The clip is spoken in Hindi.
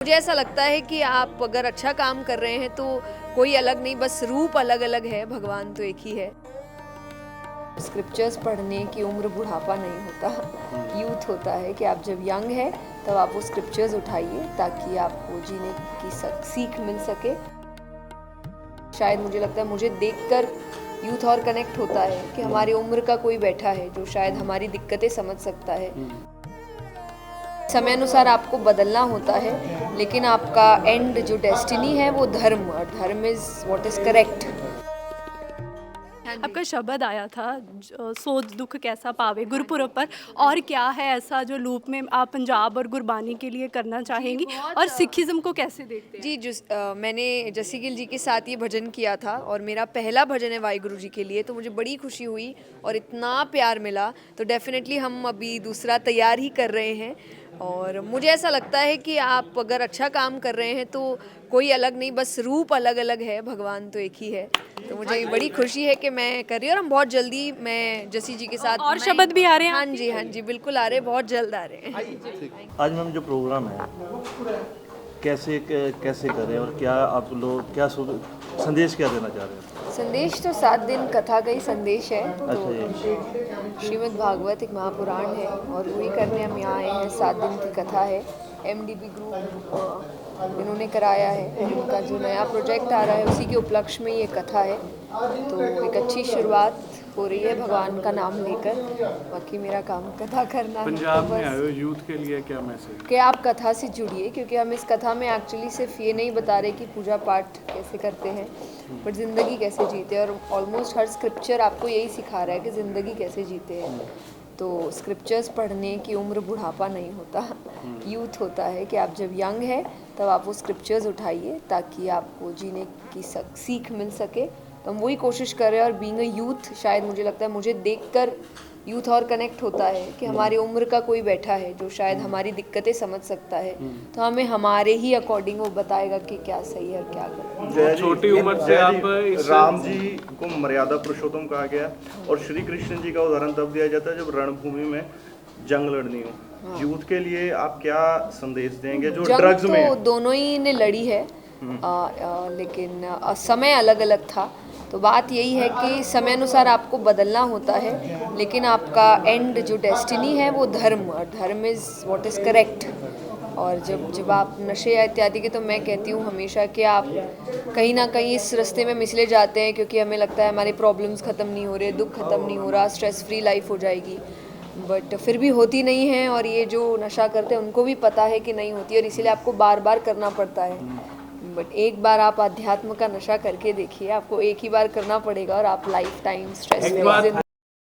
मुझे ऐसा लगता है कि आप अगर अच्छा काम कर रहे हैं तो कोई अलग नहीं, बस रूप अलग अलग है, भगवान तो एक ही है। स्क्रिप्चर्स पढ़ने की उम्र बुढ़ापा नहीं होता, यूथ होता है कि आप जब यंग है तब आप वो स्क्रिप्चर्स उठाइए ताकि आपको जीने की सीख मिल सके। शायद मुझे लगता है, मुझे देखकर यूथ और कनेक्ट होता है कि हमारी उम्र का कोई बैठा है जो शायद हमारी दिक्कतें समझ सकता है। समय अनुसार आपको बदलना होता है, लेकिन आपका एंड जो डेस्टिनी है वो धर्म, और धर्म इज व्हाट इज करेक्ट। आपका शब्द आया था सोच दुख कैसा पावे गुरपुरब पर, और क्या है ऐसा जो लूप में आप पंजाब और गुरबानी के लिए करना चाहेंगी और सिखिज़्म को कैसे देखते हैं? जी, मैंने जसी गिल जी के साथ ये भजन किया था और मेरा पहला भजन है वाहिगुरु जी के लिए, तो मुझे बड़ी खुशी हुई और इतना प्यार मिला। तो डेफिनेटली हम अभी दूसरा तैयार ही कर रहे हैं और मुझे ऐसा लगता है कि आप अगर अच्छा काम कर रहे हैं तो कोई अलग नहीं, बस रूप अलग अलग है, भगवान तो एक ही है। तो मुझे बड़ी खुशी है कि मैं कर रही हूँ और हम बहुत जल्दी मैं जसी जी के साथ और शब्द भी आ रहे हैं हाँ आपके? जी, हाँ जी, बिल्कुल आ रहे हैं, बहुत जल्द आ रहे हैं। आज मैम जो प्रोग्राम है कैसे कैसे करें और क्या आप लोग क्या संदेश क्या देना चाह रहे हैं? संदेश तो 7 दिन कथा का ही संदेश है। तो अच्छा श्रीमद् भागवत एक महापुराण है और वही करने हम यहाँ आए हैं। 7 दिन की कथा है, MDB ग्रुप इन्होंने कराया है, उनका जो नया प्रोजेक्ट आ रहा है उसी के उपलक्ष्य में ये कथा है। तो एक अच्छी शुरुआत हो रही है भगवान का नाम लेकर। बाकी मेरा काम कथा करना है। पंजाब तो में बस आए हो, यूथ के लिए क्या मैसेज? कि आप कथा से जुड़िए, क्योंकि हम इस कथा में एक्चुअली सिर्फ ये नहीं बता रहे कि पूजा पाठ कैसे करते हैं, बट ज़िंदगी कैसे जीते हैं। और ऑलमोस्ट हर स्क्रिप्चर आपको यही सिखा रहा है कि ज़िंदगी कैसे जीते हैं। तो स्क्रिप्चर्स पढ़ने की उम्र बुढ़ापा नहीं होता, यूथ होता है कि आप जब यंग है तब आप वो स्क्रिप्चर्स उठाइए ताकि आपको जीने की सीख मिल सके। तो हम वही कोशिश कर रहे हैं और बीइंग अ यूथ, शायद मुझे लगता है, मुझे देखकर यूथ और कनेक्ट होता है कि हमारी उम्र का कोई बैठा है जो शायद हमारी दिक्कतें समझ सकता है। तो हमें हमारे ही अकॉर्डिंग वो बताएगा कि क्या सही है और क्या गलत। जय जी, छोटी उम्र से आप राम जी को मर्यादा पुरुषोत्तम कहा गया और श्री कृष्ण जी का उदाहरण तब दिया जाता है जब रणभूमि में जंग लड़नी हो। यूथ के लिए आप क्या संदेश देंगे जो ड्रग्स में तो दोनों ही ने लड़ी है, लेकिन समय अलग अलग था। तो बात यही है कि समय अनुसार आपको बदलना होता है, लेकिन आपका एंड जो डेस्टिनी है वो धर्म, और धर्म इज व्हाट इज करेक्ट। और जब आप नशे या इत्यादि के, तो मैं कहती हूँ हमेशा कि आप कहीं ना कहीं इस रास्ते में मिसले जाते हैं, क्योंकि हमें लगता है हमारी प्रॉब्लम्स ख़त्म नहीं हो रहे, दुख ख़त्म नहीं हो रहा, स्ट्रेस फ्री लाइफ हो जाएगी, बट फिर भी होती नहीं है। और ये जो नशा करते हैं उनको भी पता है कि नहीं होती, और इसीलिए आपको बार बार करना पड़ता है। बट एक बार आप अध्यात्म का नशा करके देखिए, आपको एक ही बार करना पड़ेगा और आप लाइफ टाइम स्ट्रेस